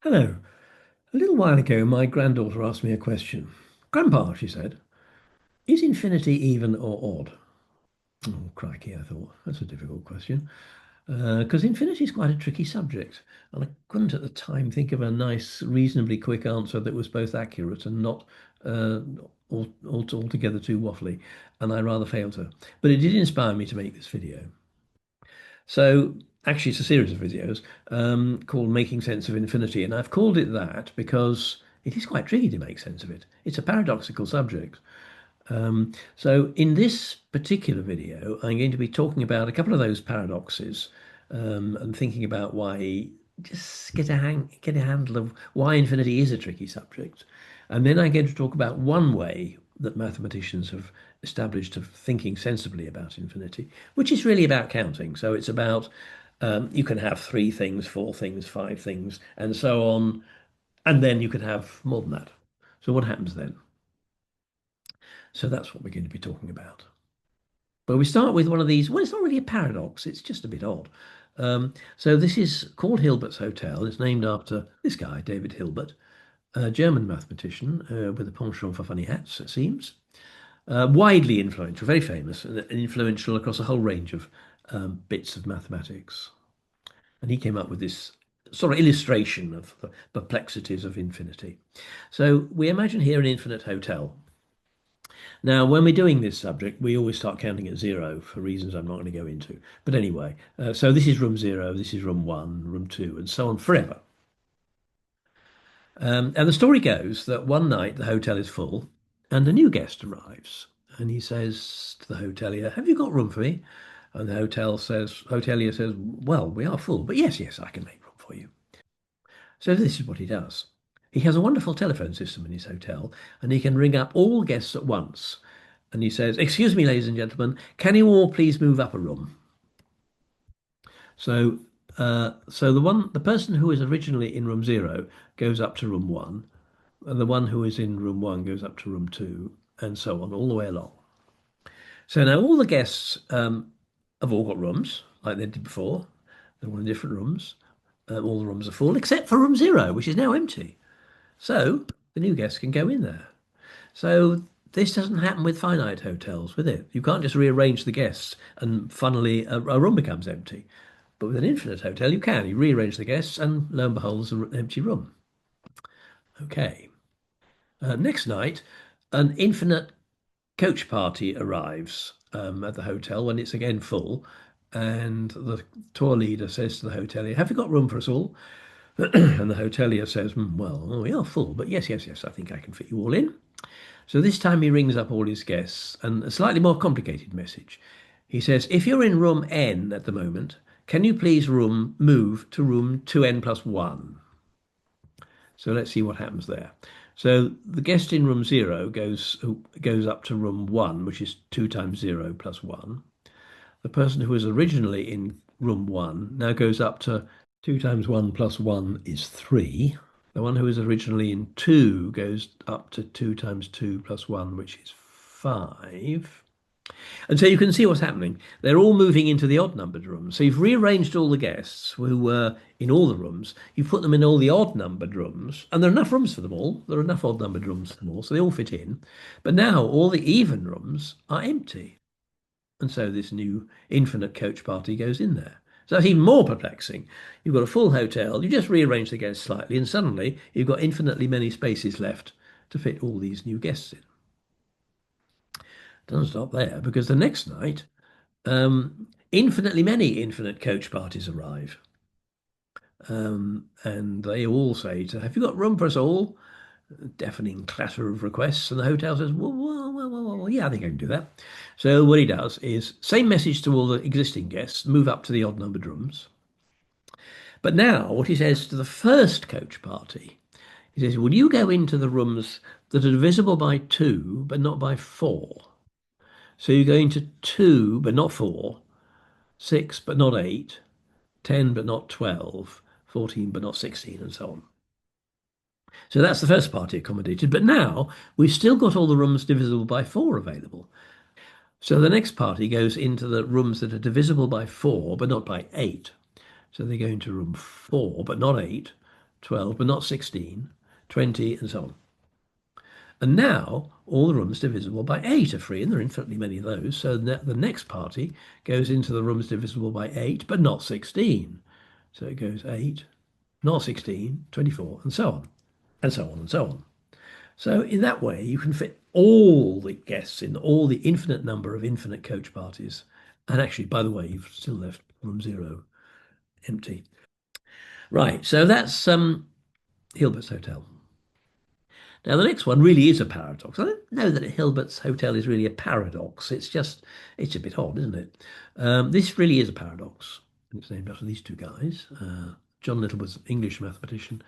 Hello. A little while ago, my granddaughter asked me a question. Grandpa, she said, is infinity even or odd? Oh, crikey, I thought. That's a difficult question. Because infinity is quite a tricky subject. And I couldn't at the time think of a nice, reasonably quick answer that was both accurate and not uh, altogether too waffly. And I rather failed her. But it did inspire me to make this video. So actually, it's a series of videos called Making Sense of Infinity. And I've called it that because it is quite tricky to make sense of it. It's a paradoxical subject. So in this particular video, I'm going to be talking about a couple of those paradoxes and thinking about why, just get a handle of why infinity is a tricky subject. And then I'm going to talk about one way that mathematicians have established of thinking sensibly about infinity, which is really about counting. So it's about you can have three things, four things, five things, and so on, and then you can have more than that. So what happens then? So that's what we're going to be talking about. But we start with one of these. Well, it's not really a paradox. It's just a bit odd. So this is called Hilbert's Hotel. It's named after this guy, David Hilbert, a German mathematician with a penchant for funny hats, it seems. Widely influential, very famous, and influential across a whole range of bits of mathematics. And he came up with this sort of illustration of the perplexities of infinity. So we imagine here an infinite hotel. Now, when we're doing this subject, we always start counting at zero for reasons I'm not going to go into. But anyway, so this is room zero, this is room one, room two, and so on forever. And the story goes that one night the hotel is full and a new guest arrives. And he says to the hotelier, "Have you got room for me?" And the hotelier says, "Well, we are full, but yes, yes, I can make room for you." So this is what he does. He has a wonderful telephone system in his hotel, and he can ring up all guests at once. And he says, "Excuse me, ladies and gentlemen, can you all please move up a room?" So, the person who is originally in room zero goes up to room one, and the one who is in room one goes up to room two, and so on, all the way along. So now all the guests have all got rooms like they did before. They're all in different rooms. All the rooms are full except for room zero, which is now empty. So the new guests can go in there. So this doesn't happen with finite hotels, with it. You can't just rearrange the guests and funnily a room becomes empty. But with an infinite hotel, you can. You rearrange the guests and lo and behold, there's an empty room. Okay. Next night, an infinite coach party arrives at the hotel when it's again full. And the tour leader says to the hotelier, "Have you got room for us all?" And the hotelier says, "Well, we are full, but yes, yes, yes, I think I can fit you all in." So this time he rings up all his guests and a slightly more complicated message. He says, "If you're in room N at the moment, can you please move to room 2N plus 1?" So let's see what happens there. So the guest in room 0 goes up to room 1, which is 2 times 0 plus 1. The person who was originally in room 1 now goes up to 2 times 1 plus 1 is 3. The one who was originally in 2 goes up to 2 times 2 plus 1, which is 5. And so you can see what's happening. They're all moving into the odd numbered rooms. So you've rearranged all the guests who were in all the rooms. You've put them in all the odd numbered rooms, and there are enough rooms for them all. There are enough odd numbered rooms for them all, so they all fit in. But now all the even rooms are empty. And so this new infinite coach party goes in there. So that's even more perplexing. You've got a full hotel, you just rearrange the guests slightly, and suddenly you've got infinitely many spaces left to fit all these new guests in. Doesn't stop there because the next night, infinitely many infinite coach parties arrive. And they all say to, "Have you got room for us all?" Deafening clatter of requests. And the hotel says, well, yeah, I think I can do that. So what he does is same message to all the existing guests, move up to the odd numbered rooms. But now what he says to the first coach party, he says, "Will you go into the rooms that are divisible by 2, but not by 4? So you go into 2, but not 4, 6, but not 8, 10, but not 12, 14, but not 16, and so on." So that's the first party accommodated. But now we've still got all the rooms divisible by 4 available. So the next party goes into the rooms that are divisible by 4, but not by 8. So they go into room 4, but not 8, 12, but not 16, 20, and so on. And now all the rooms divisible by 8 are free, and there are infinitely many of those. So the next party goes into the rooms divisible by 8, but not 16. So it goes 8, not 16, 24, and so on, and so on, and so on. So in that way, you can fit all the guests in all the infinite number of infinite coach parties. And actually, by the way, you've still left room zero empty. Right, so that's Hilbert's Hotel. Now, the next one really is a paradox. I don't know that Hilbert's Hotel is really a paradox. It's a bit odd, isn't it? This really is a paradox. It's named after these two guys. John Little was an English mathematician.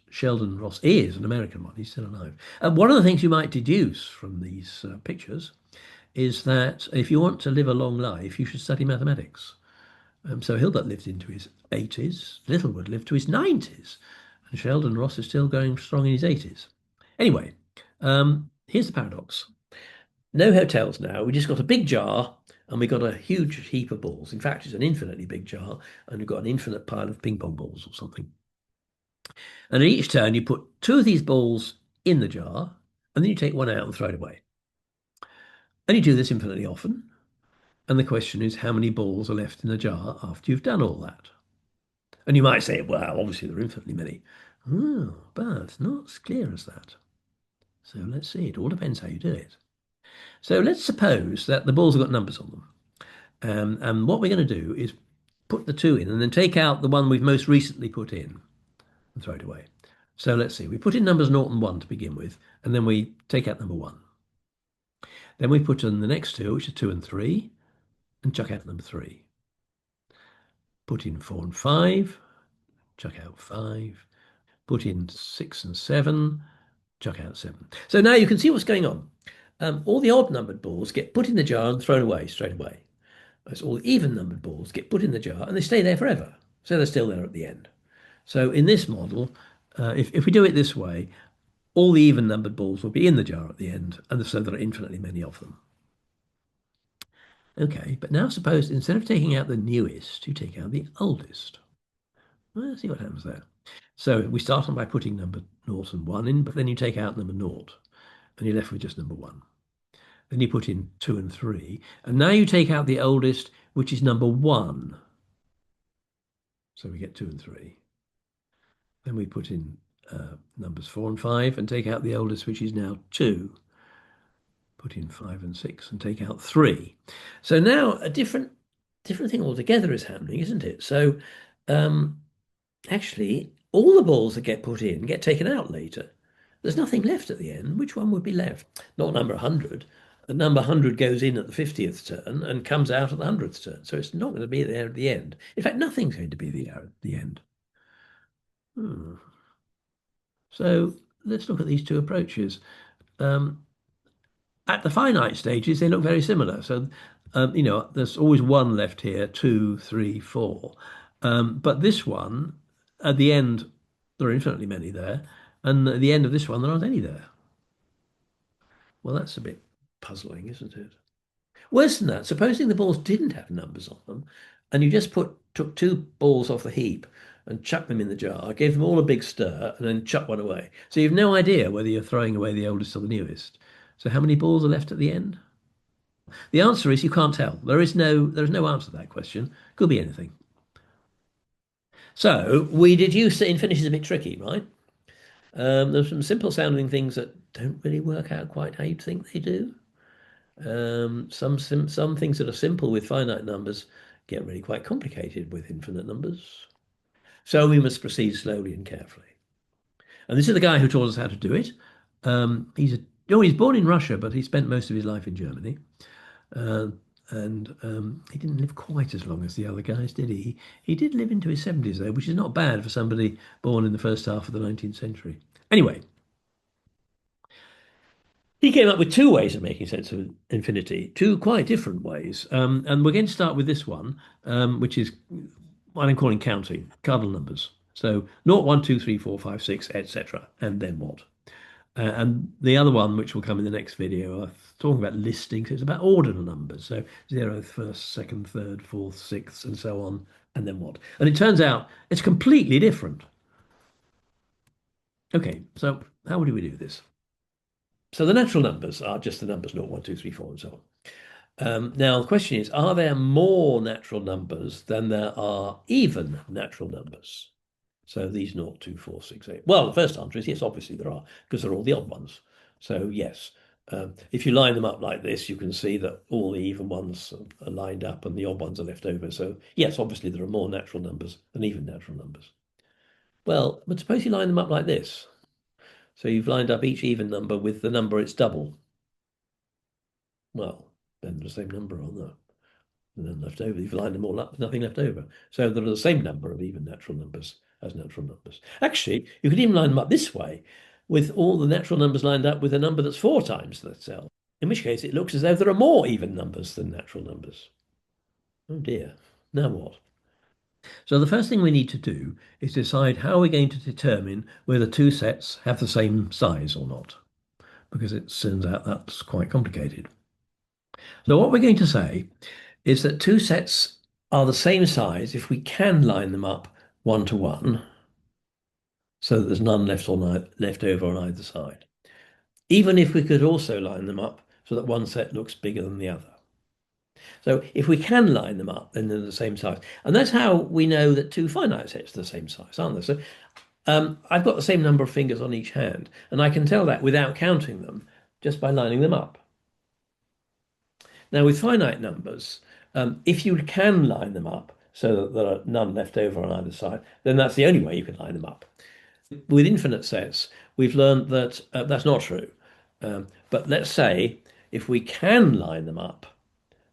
Sheldon Ross is an American one. He's still alive. And one of the things you might deduce from these pictures is that if you want to live a long life, you should study mathematics. So Hilbert lived into his 80s. Littlewood lived to his 90s. And Sheldon Ross is still going strong in his 80s. Anyway, here's the paradox. No hotels now. We just got a big jar and we got a huge heap of balls. In fact, it's an infinitely big jar and we've got an infinite pile of ping pong balls or something. And at each turn, you put two of these balls in the jar and then you take one out and throw it away. And you do this infinitely often. And the question is, how many balls are left in the jar after you've done all that? And you might say, well, obviously there are infinitely many. Oh, but not as clear as that. So let's see. It all depends how you do it. So let's suppose that the balls have got numbers on them. And what we're going to do is put the two in and then take out the one we've most recently put in and throw it away. So let's see. We put in numbers 0 and 1 to begin with, and then we take out number 1. Then we put in the next two, which are 2 and 3, and chuck out number 3. Put in 4 and 5, chuck out 5. Put in 6 and 7, chuck out 7. So now you can see what's going on. All the odd numbered balls get put in the jar and thrown away straight away. Whereas all the even numbered balls get put in the jar and they stay there forever. So they're still there at the end. So in this model, if we do it this way, all the even numbered balls will be in the jar at the end, and so there are infinitely many of them. Okay, but now suppose instead of taking out the newest, you take out the oldest. Well, let's see what happens there. So we start on by putting number 0 and 1 in, but then you take out number 0, and you're left with just number 1. Then you put in 2 and 3, and now you take out the oldest, which is number 1. So we get 2 and 3. Then we put in numbers 4 and 5 and take out the oldest, which is now 2. Put in 5 and 6 and take out 3. So now a different thing altogether is happening, isn't it? So actually, all the balls that get put in get taken out later. There's nothing left at the end. Which one would be left? Not number 100. The number 100 goes in at the 50th turn and comes out at the 100th turn. So it's not going to be there at the end. In fact, nothing's going to be there at the end. So let's look at these two approaches. At the finite stages, they look very similar. So, there's always 1 left here, 2, 3, 4. But this one, at the end, there are infinitely many there. And at the end of this one, there aren't any there. Well, that's a bit puzzling, isn't it? Worse than that, supposing the balls didn't have numbers on them, and you just took 2 balls off the heap and chucked them in the jar, gave them all a big stir, and then chucked one away. So you've no idea whether you're throwing away the oldest or the newest. So how many balls are left at the end? The answer is you can't tell. There is no answer to that question. Could be anything. So we deduce that infinity is a bit tricky, right? There's some simple sounding things that don't really work out quite how you'd think they do. Some things that are simple with finite numbers get really quite complicated with infinite numbers. So we must proceed slowly and carefully. And this is the guy who taught us how to do it. He's born in Russia, but he spent most of his life in Germany. And he didn't live quite as long as the other guys, did he? He did live into his 70s, though, which is not bad for somebody born in the first half of the 19th century. Anyway, he came up with 2 ways of making sense of infinity, 2 quite different ways. And we're going to start with this one, which is what I'm calling counting, cardinal numbers. So 0, 1, 2, 3, 4, 5, 6, etc. And then what? And the other one, which will come in the next video, talking about listings, it's about ordinal numbers. So 0th, 1st, 2nd, 3rd, 4th, 6th, and so on. And then what? And it turns out it's completely different. Okay, so how do we do this? So the natural numbers are just the numbers 0, 1, 2, 3, 4, and so on. Now, the question is, are there more natural numbers than there are even natural numbers? So these 0, 2, 4, 6, 8. Well, the first answer is yes, obviously there are, because they're all the odd ones. So yes, if you line them up like this, you can see that all the even ones are lined up and the odd ones are left over. So yes, obviously there are more natural numbers than even natural numbers. Well, but suppose you line them up like this. So you've lined up each even number with the number it's double. Well, then the same number on there. And then left over, you've lined them all up, there's nothing left over. So there are the same number of even natural numbers as natural numbers. Actually, you could even line them up this way, with all the natural numbers lined up with a number that's 4 times itself. In which case, it looks as though there are more even numbers than natural numbers. Oh dear. Now what? So the first thing we need to do is decide how we're going to determine whether two sets have the same size or not, because it turns out that's quite complicated. So what we're going to say is that two sets are the same size if we can line them up 1 to 1, so that there's none left over on either side. Even if we could also line them up so that one set looks bigger than the other. So if we can line them up, then they're the same size. And that's how we know that two finite sets are the same size, aren't they? So I've got the same number of fingers on each hand, and I can tell that without counting them, just by lining them up. Now, with finite numbers, if you can line them up so that there are none left over on either side, then that's the only way you can line them up. With infinite sets, we've learned that that's not true. But let's say if we can line them up,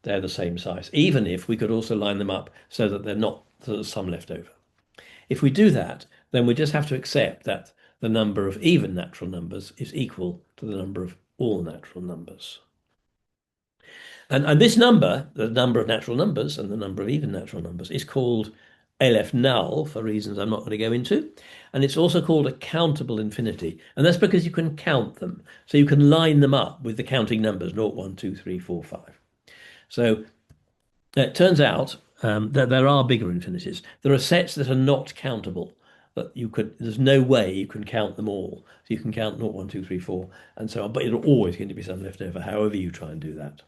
they're the same size, even if we could also line them up so that they're not, so there's some left over. If we do that, then we just have to accept that the number of even natural numbers is equal to the number of all natural numbers. And this number, the number of natural numbers and the number of even natural numbers, is called Aleph null for reasons I'm not going to go into. And it's also called a countable infinity. And that's because you can count them. So you can line them up with the counting numbers 0, 1, 2, 3, 4, 5. So it turns out that there are bigger infinities. There are sets that are not countable. But there's no way you can count them all. So you can count 0, 1, 2, 3, 4, and so on. But there's always going to be some left over, however you try and do that.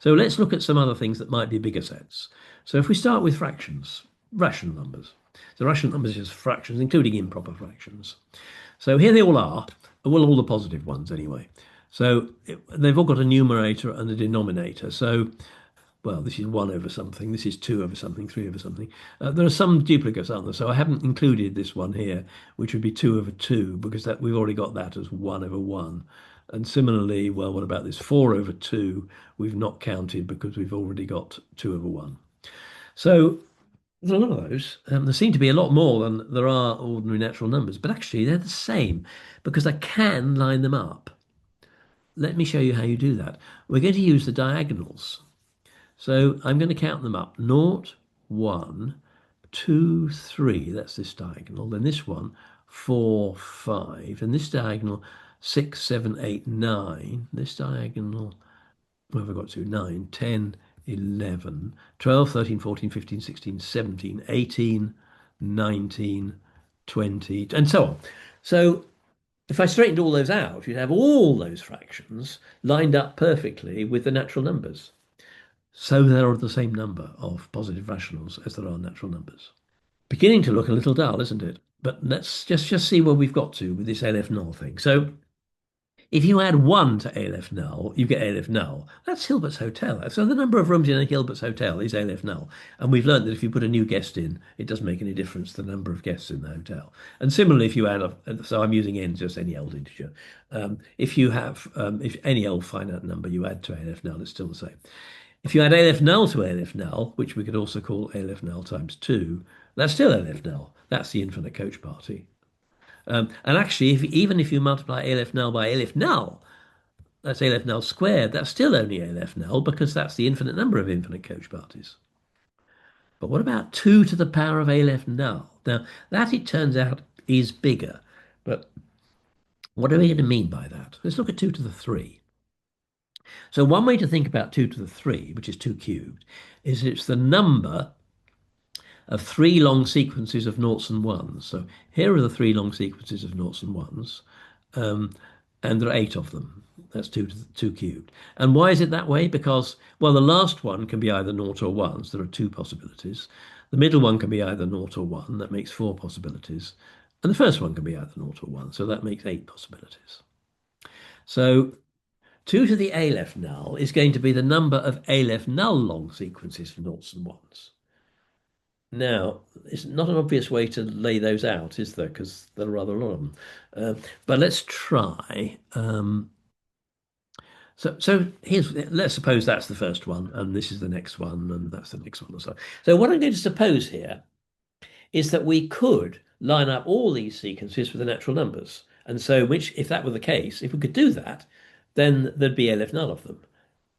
So let's look at some other things that might be bigger sets. So if we start with fractions, rational numbers. So rational numbers is fractions, including improper fractions. So here they all are, well, all the positive ones anyway. So they've all got a numerator and a denominator. So, well, this is 1 over something, this is 2 over something, 3 over something. There are some duplicates, aren't there? So I haven't included this one here, which would be 2 over 2, because we've already got that as 1 over 1. And similarly, well, what about this 4 over 2? We've not counted because we've already got 2 over 1. So there's a lot of those. There seem to be a lot more than there are ordinary natural numbers, but actually they're the same because I can line them up. Let me show you how you do that. We're going to use the diagonals. So I'm going to count them up. 0, 1, 2, 3. That's this diagonal. Then this one, 4, 5. And this diagonal, 6, 7, 8, 9. This diagonal, where have I got to? 9, 10, 11, 12, 13, 14, 15, 16, 17, 18, 19, 20, and so on. So if I straightened all those out, you'd have all those fractions lined up perfectly with the natural numbers. So there are the same number of positive rationals as there are natural numbers. Beginning to look a little dull, isn't it? But let's just see where we've got to with this Aleph null thing. So if you add 1 to Aleph null, you get Aleph null. That's Hilbert's Hotel. So the number of rooms in a Hilbert's Hotel is Aleph null. And we've learned that if you put a new guest in, it doesn't make any difference to the number of guests in the hotel. And similarly, if you add, so I'm using n, just any old integer. If any old finite number you add to Aleph null, it's still the same. If you add Aleph null to Aleph null, which we could also call Aleph null times 2, that's still Aleph null. That's the infinite coach party. And actually, even if you multiply Aleph null by Aleph null, that's Aleph null squared, that's still only Aleph null because that's the infinite number of infinite coach parties. But what about 2 to the power of Aleph null? Now, that it turns out is bigger. But what are we going to mean by that? Let's look at 2 to the 3. So one way to think about 2 to the 3, which is 2 cubed, is it's the number of three long sequences of noughts and ones. So here are the three long sequences of noughts and ones, um, and there are eight of them. That's two to the, two cubed. And why is it that way? Because, well, the last one can be either naught or ones. There are two possibilities. The middle one can be either naught or one. That makes four possibilities. And the first one can be either naught or one. So that makes eight possibilities. So 2 to the Aleph null is going to be the number of Aleph null long sequences for noughts and ones. Now, it's not an obvious way to lay those out, is there? Because there are rather a lot of them. But let's try. So here's, let's suppose that's the first one, and this is the next one, and that's the next one, and so on. So what I'm going to suppose here is that we could line up all these sequences with the natural numbers. And so, which, if that were the case, if we could do that, then there'd be Aleph null of them.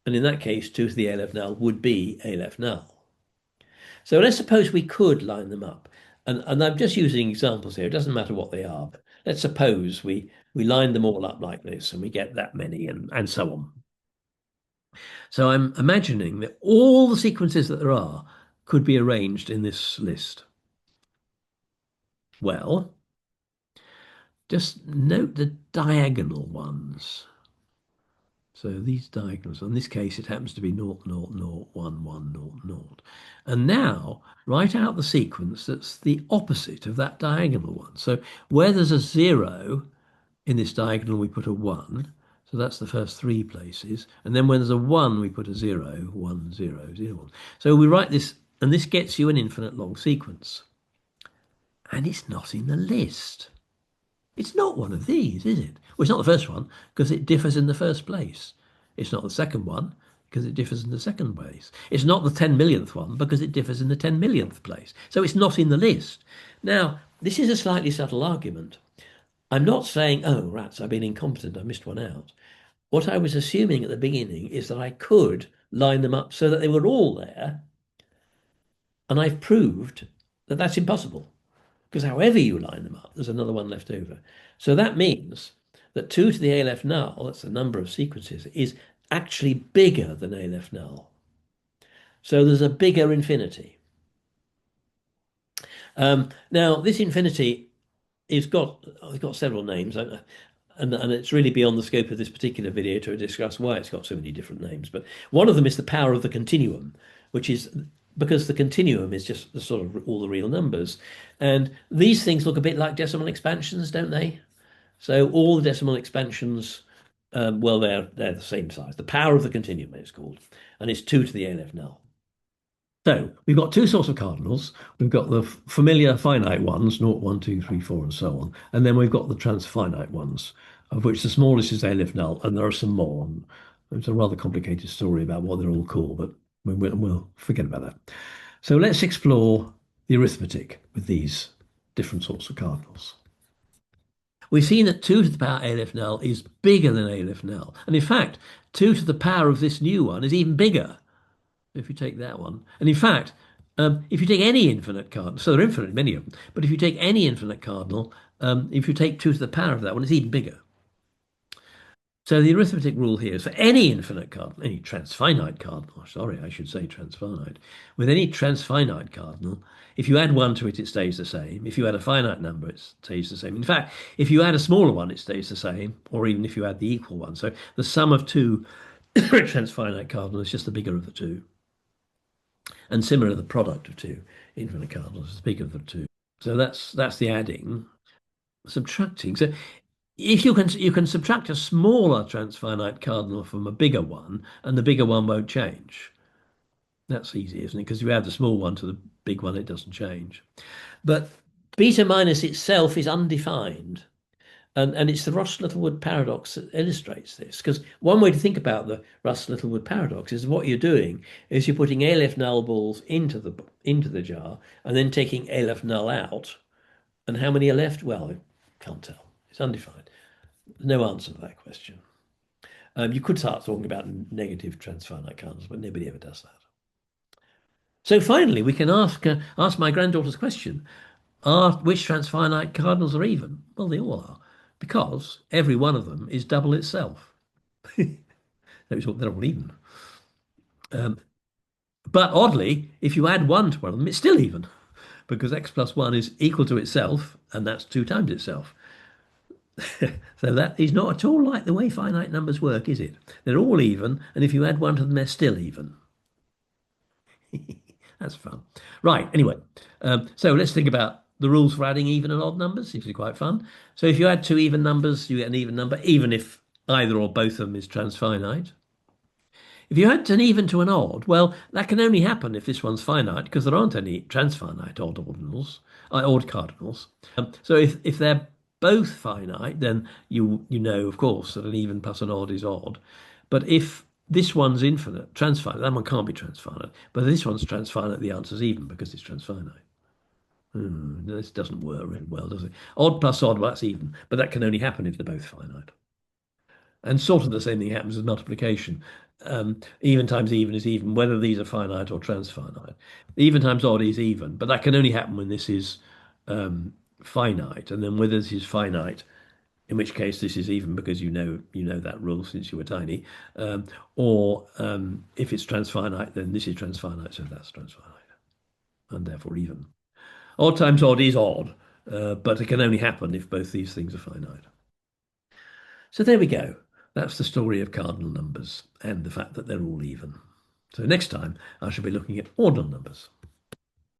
And in that case, 2 to the Aleph null would be Aleph null. So let's suppose we could line them up. And I'm just using examples here. It doesn't matter what they are. But let's suppose we line them all up like this and we get that many and so on. So I'm imagining that all the sequences that there are could be arranged in this list. Well, just note the diagonal ones. So these diagonals, in this case, it happens to be 0, 0, 0, 1, 1, 0, 0. And now write out the sequence that's the opposite of that diagonal one. So where there's a 0 in this diagonal, we put a 1. So that's the first three places. And then when there's a 1, we put a 0, 1, 0, 0, 1. So we write this, and this gets you an infinite long sequence. And it's not in the list. It's not one of these, is it? Well, it's not the first one because it differs in the first place. It's not the second one because it differs in the second place. It's not the 10 millionth one because it differs in the 10 millionth place. So it's not in the list. Now, this is a slightly subtle argument. I'm not saying, oh, rats, I've been incompetent, I missed one out. What I was assuming at the beginning is that I could line them up so that they were all there. And I've proved that that's impossible. Because however you line them up, there's another one left over. So that means that 2 to the Aleph null, that's the number of sequences, is actually bigger than Aleph null. So there's a bigger infinity. Now, this infinity it's got several names, and it's really beyond the scope of this particular video to discuss why it's got so many different names. But one of them is the power of the continuum, which is because the continuum is just the sort of all the real numbers. And these things look a bit like decimal expansions, don't they? So all the decimal expansions, well, they're the same size. The power of the continuum it's called, and it's 2 to the Aleph null. So we've got two sorts of cardinals. We've got the familiar finite ones, 0, 1, 2, 3, 4, and so on. And then we've got the transfinite ones, of which the smallest is Aleph null, and there are some more. And it's a rather complicated story about what they're all called, but we'll forget about that. So let's explore the arithmetic with these different sorts of cardinals. We've seen that 2 to the power Aleph null is bigger than Aleph null. And in fact, 2 to the power of this new one is even bigger if you take that one. And in fact, if you take any infinite cardinal, so there are infinite, many of them, but if you take any infinite cardinal, if you take 2 to the power of that one, it's even bigger. So the arithmetic rule here is for any infinite cardinal, any transfinite cardinal, sorry, I should say transfinite, with any transfinite cardinal, if you add 1 to it, it stays the same. If you add a finite number, it stays the same. In fact, if you add a smaller one, it stays the same, or even if you add the equal one. So the sum of two transfinite cardinals is just the bigger of the two. And similar, the product of two infinite cardinals is the bigger of the two. So that's the adding. Subtracting. So if you can subtract a smaller transfinite cardinal from a bigger one, and the bigger one won't change. That's easy, isn't it? Because you add the small one to the big one, it doesn't change. But beta minus itself is undefined. And it's the Ross-Littlewood paradox that illustrates this. Because one way to think about the Ross-Littlewood paradox is what you're doing is you're putting Aleph null balls into the jar and then taking Aleph null out. And how many are left? Well, I can't tell. It's undefined. No answer to that question. You could start talking about negative transfinite cardinals, but nobody ever does that. So finally, we can ask my granddaughter's question. Which transfinite cardinals are even? Well, they all are, because every one of them is double itself. They're all even. But oddly, if you add 1 to one of them, it's still even. because x plus 1 is equal to itself, and that's 2 times itself. So that is not at all like the way finite numbers work, is it? They're all even, and if you add one to them, they're still even. That's fun. Right, anyway, so let's think about the rules for adding even and odd numbers. Seems to be quite fun. So if you add two even numbers, you get an even number, even if either or both of them is transfinite. If you add an even to an odd, well, that can only happen if this one's finite, because there aren't any transfinite odd ordinals, odd cardinals. So if they're both finite, then you know, of course, that an even plus an odd is odd. But if this one's infinite, transfinite, that one can't be transfinite. But this one's transfinite, the answer's even because it's transfinite. This doesn't work really well, does it? Odd plus odd, well, that's even, but that can only happen if they're both finite. And sort of the same thing happens with multiplication. Even times even is even, whether these are finite or transfinite. Even times odd is even, but that can only happen when this is finite. And then whether this is finite, in which case this is even because you know that rule since you were tiny, or if it's transfinite, then this is transfinite, so that's transfinite, and therefore even. Odd times odd is odd, but it can only happen if both these things are finite. So there we go. That's the story of cardinal numbers and the fact that they're all even. So next time I shall be looking at ordinal numbers.